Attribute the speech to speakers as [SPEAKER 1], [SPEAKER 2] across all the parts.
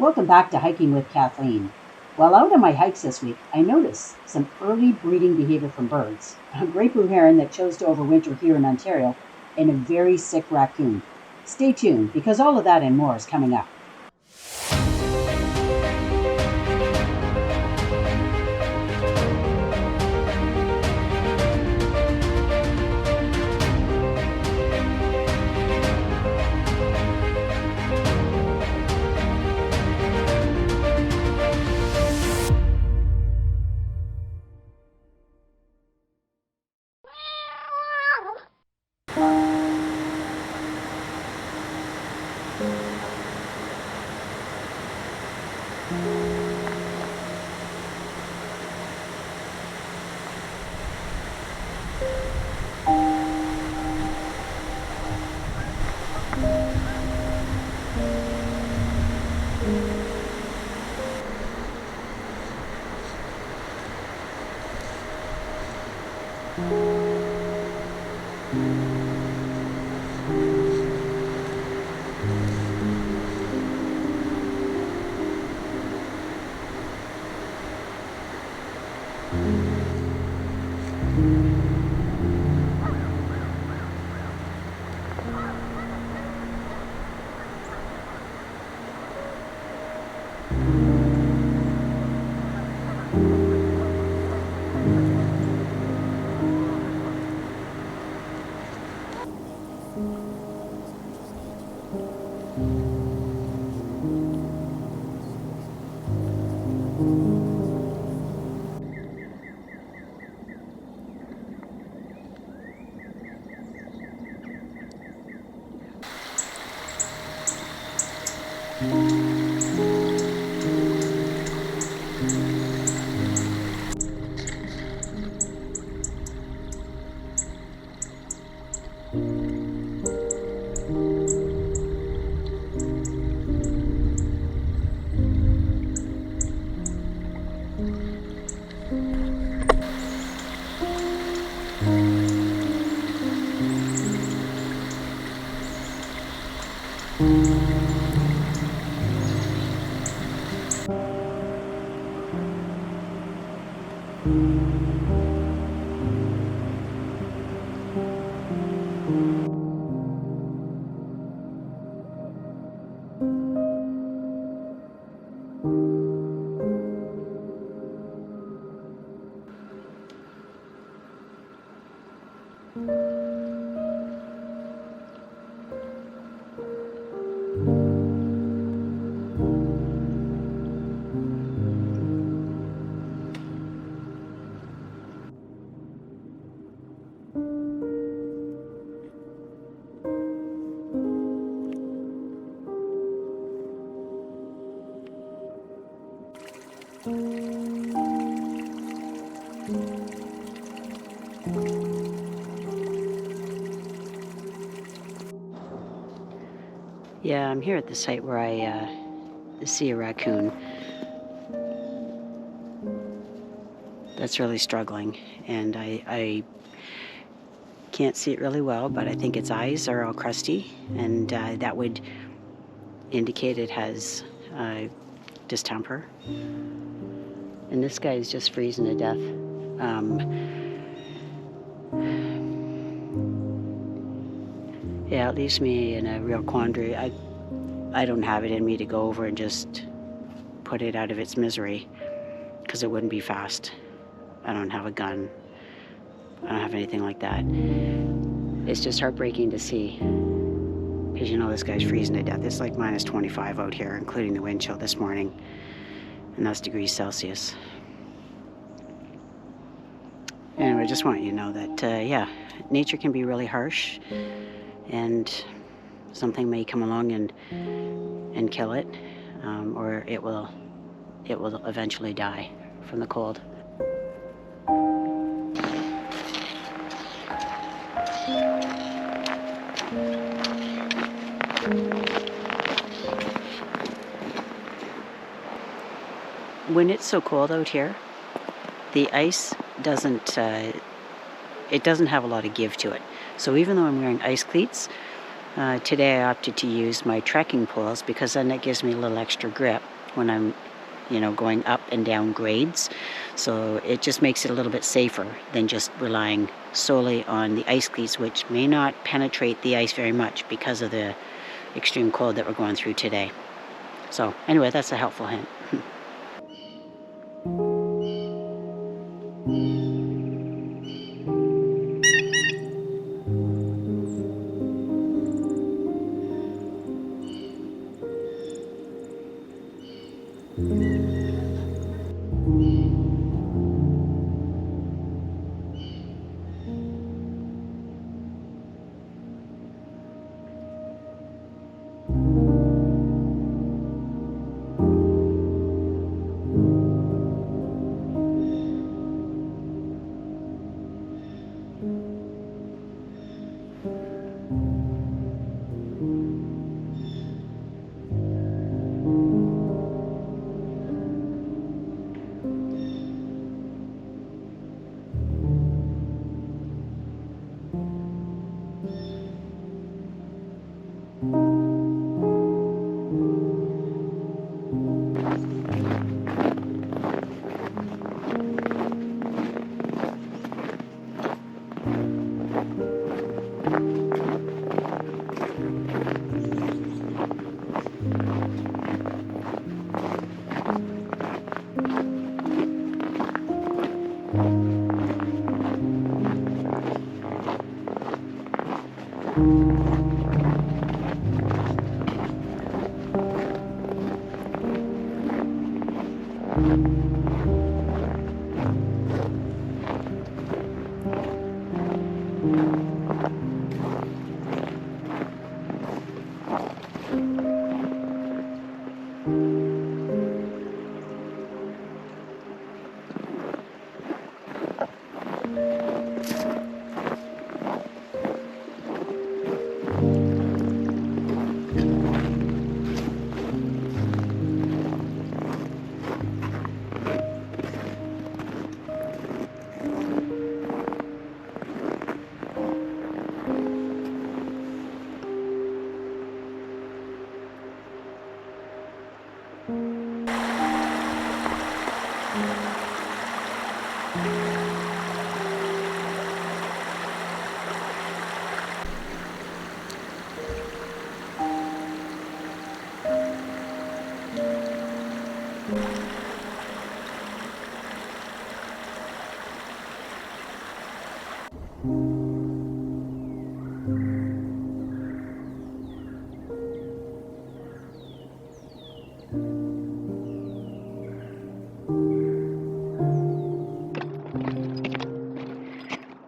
[SPEAKER 1] Welcome back to Hiking with Kathleen. While out on my hikes this week, I noticed some early breeding behavior from birds. A great blue heron that chose to overwinter here in Ontario, and a very sick raccoon. Stay tuned, because all of that and more is coming up.
[SPEAKER 2] Yeah, I'm here at the site where I see a raccoon that's really struggling, and I can't see it really well, but I think its eyes are all crusty, and that would indicate it has distemper. And this guy is just freezing to death. Yeah, it leaves me in a real quandary. I don't have it in me to go over and just put it out of its misery, because it wouldn't be fast. I don't have a gun. I don't have anything like that. It's just heartbreaking to see, because you know this guy's freezing to death. It's like minus 25 out here, including the wind chill this morning, and that's degrees Celsius. Anyway, I just want you to know that, yeah, nature can be really harsh, and something may come along and kill it, or it will eventually die from the cold. When it's so cold out here, the ice doesn't have a lot of give to it. So even though I'm wearing ice cleats, Today I opted to use my trekking poles because then it gives me a little extra grip when I'm, going up and down grades. So it just makes it a little bit safer than just relying solely on the ice cleats, which may not penetrate the ice very much because of the extreme cold that we're going through today. So anyway, that's a helpful hint.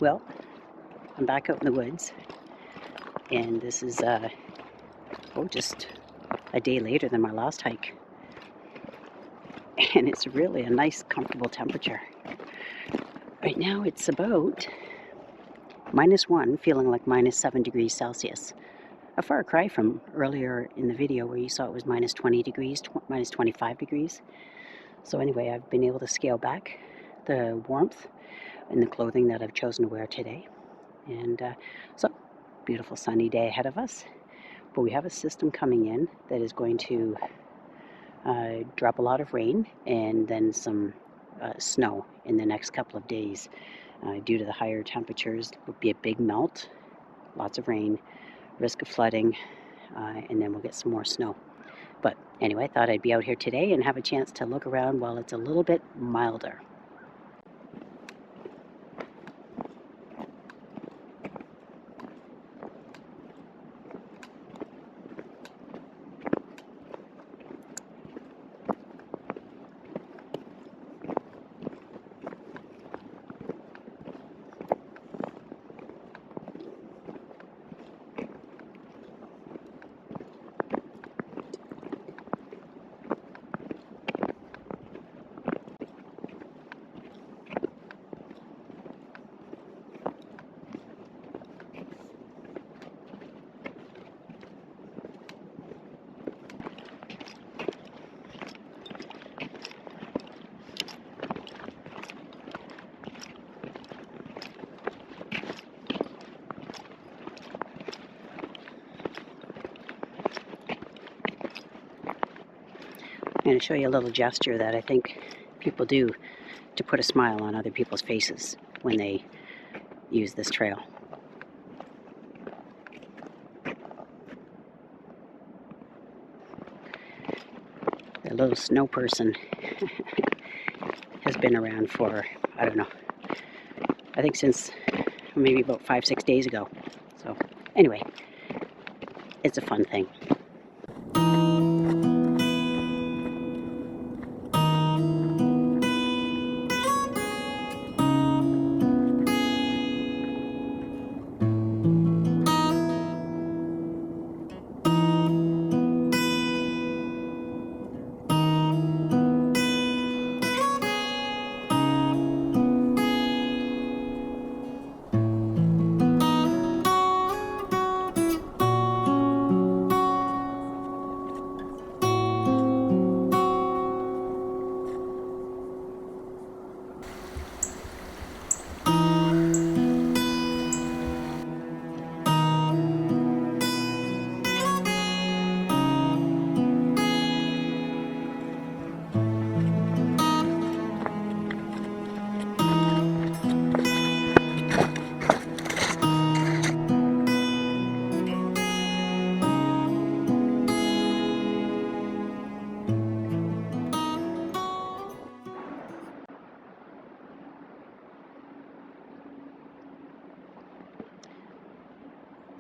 [SPEAKER 2] Well, I'm back out in the woods, and this is just a day later than my last hike, and it's really a nice comfortable temperature. Right now it's about -1, feeling like -7 degrees Celsius. A far cry from earlier in the video where you saw it was -20 degrees, -25 degrees. So anyway, I've been able to scale back the warmth in the clothing that I've chosen to wear today. And so, beautiful sunny day ahead of us. But we have a system coming in that is going to drop a lot of rain and then some snow in the next couple of days. Due to the higher temperatures, it will be a big melt, lots of rain, risk of flooding, and then we'll get some more snow. But anyway, I thought I'd be out here today and have a chance to look around while it's a little bit milder. going to show you a little gesture that I think people do to put a smile on other people's faces when they use this trail. The little snow person has been around for, I don't know, I think since maybe about 5-6 days ago. So anyway, it's a fun thing.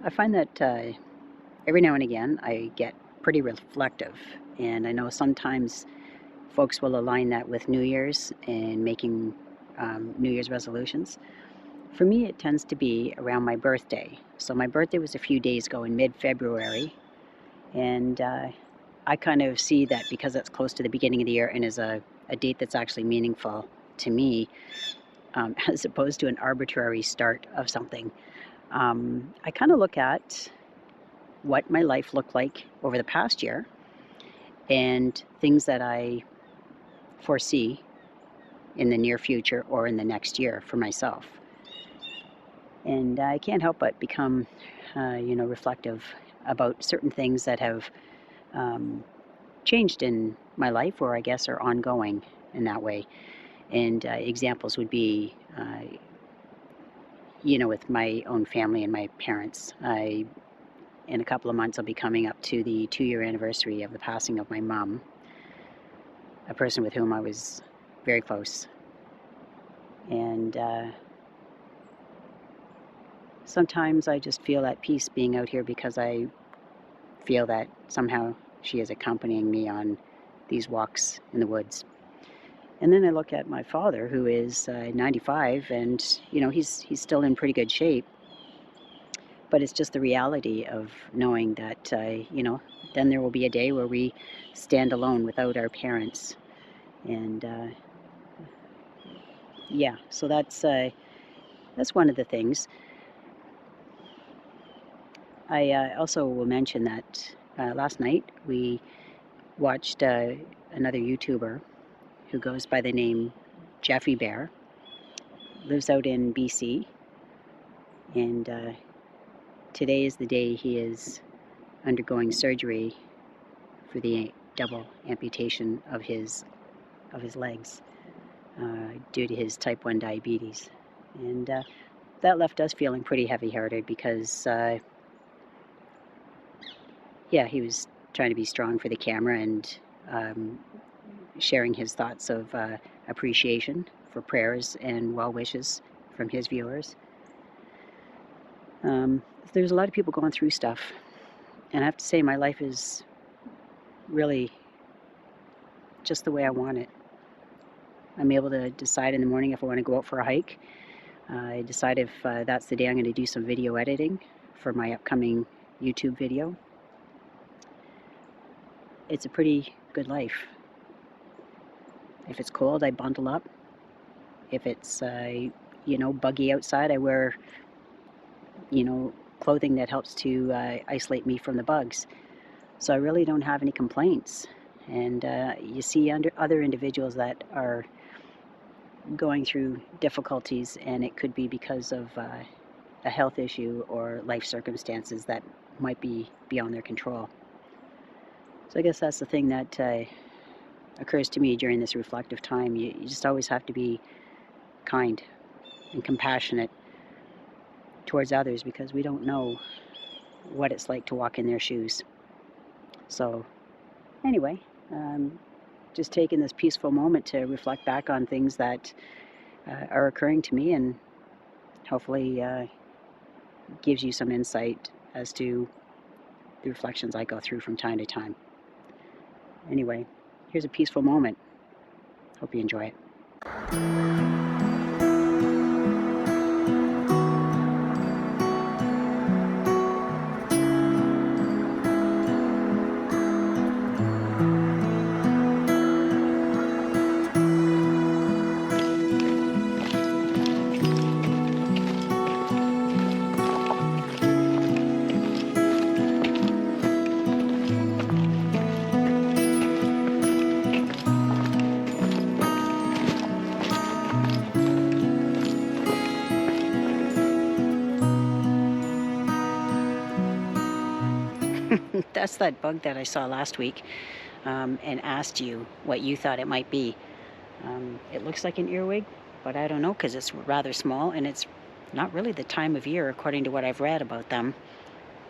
[SPEAKER 2] I find that every now and again I get pretty reflective, and I know sometimes folks will align that with New Year's and making New Year's resolutions. For me, it tends to be around my birthday. So my birthday was a few days ago in mid-February, and I kind of see that because it's close to the beginning of the year and is a date that's actually meaningful to me, as opposed to an arbitrary start of something. I kind of look at what my life looked like over the past year and things that I foresee in the near future or in the next year for myself. And I can't help but become, reflective about certain things that have changed in my life, or I guess are ongoing in that way. And examples would be, with my own family and my parents. In a couple of months, I'll be coming up to the 2-year anniversary of the passing of my mom, a person with whom I was very close. And sometimes I just feel at peace being out here because I feel that somehow she is accompanying me on these walks in the woods. And then I look at my father, who is 95, and he's still in pretty good shape. But it's just the reality of knowing that then there will be a day where we stand alone without our parents. And so that's one of the things. I also will mention that last night we watched another YouTuber who goes by the name Jeffie Bear, lives out in BC, and today is the day he is undergoing surgery for the double amputation of his legs due to his type 1 diabetes. And that left us feeling pretty heavy-hearted because he was trying to be strong for the camera and sharing his thoughts of appreciation for prayers and well wishes from his viewers. There's a lot of people going through stuff, and I have to say my life is really just the way I want it. I'm able to decide in the morning if I want to go out for a hike. I decide if that's the day I'm going to do some video editing for my upcoming YouTube video. It's a pretty good life. If it's cold, I bundle up. If it's buggy outside, I wear clothing that helps to isolate me from the bugs. So I really don't have any complaints. And you see other individuals that are going through difficulties, and it could be because of a health issue or life circumstances that might be beyond their control. So I guess that's the thing that occurs to me during this reflective time. You just always have to be kind and compassionate towards others, because we don't know what it's like to walk in their shoes. So anyway, just taking this peaceful moment to reflect back on things that are occurring to me, and hopefully gives you some insight as to the reflections I go through from time to time. Anyway, here's a peaceful moment. Hope you enjoy it. That's that bug that I saw last week, and asked you what you thought it might be. It looks like an earwig, but I don't know, because it's rather small, and it's not really the time of year, according to what I've read about them,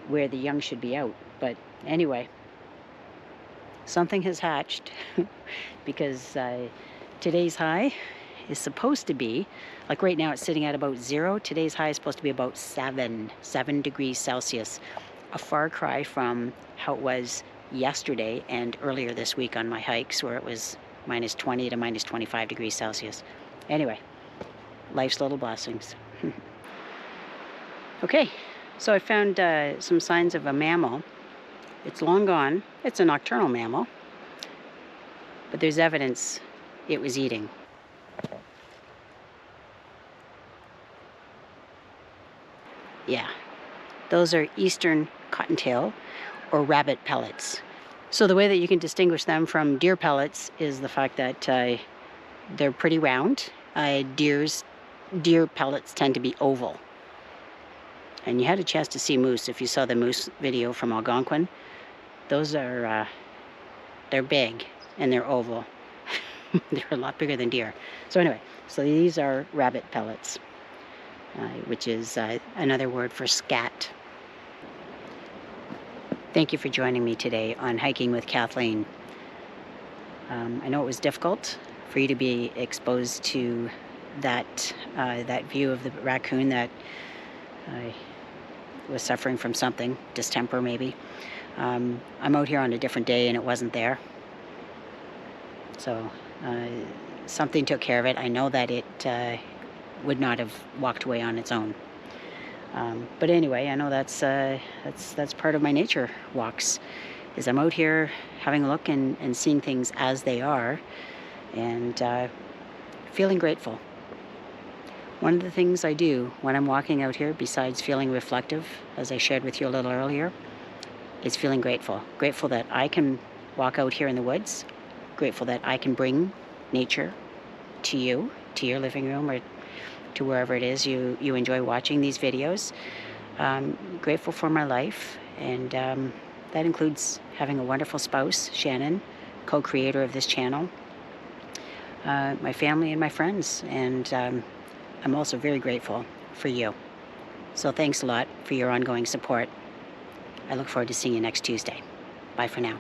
[SPEAKER 2] where the young should be out. But anyway, something has hatched because today's high is supposed to be, like right now it's sitting at about 0. Today's high is supposed to be about 7 degrees Celsius. A far cry from how it was yesterday and earlier this week on my hikes, where it was minus 20 to minus 25 degrees Celsius. Anyway, life's little blessings. Okay, so I found some signs of a mammal. It's long gone. It's a nocturnal mammal, but there's evidence it was eating. Yeah, those are eastern cottontail or rabbit pellets. So the way that you can distinguish them from deer pellets is the fact that they're pretty round. Deer pellets tend to be oval. And you had a chance to see moose if you saw the moose video from Algonquin. Those are, they're big and they're oval. They're a lot bigger than deer. So anyway, so these are rabbit pellets, which is another word for scat. Thank you for joining me today on Hiking with Kathleen. I know it was difficult for you to be exposed to that view of the raccoon that was suffering from something, distemper maybe. I'm out here on a different day and it wasn't there. So something took care of it. I know that it would not have walked away on its own. But anyway, I know that's part of my nature walks, is I'm out here having a look and seeing things as they are, and feeling grateful. One of the things I do when I'm walking out here, besides feeling reflective, as I shared with you a little earlier, is feeling grateful. Grateful that I can walk out here in the woods. Grateful that I can bring nature to you, to your living room, or to wherever it is you enjoy watching these videos. Grateful for my life, and that includes having a wonderful spouse, Shannon, co-creator of this channel, my family and my friends, and I'm also very grateful for you. So thanks a lot for your ongoing support. I look forward to seeing you next Tuesday. Bye for now.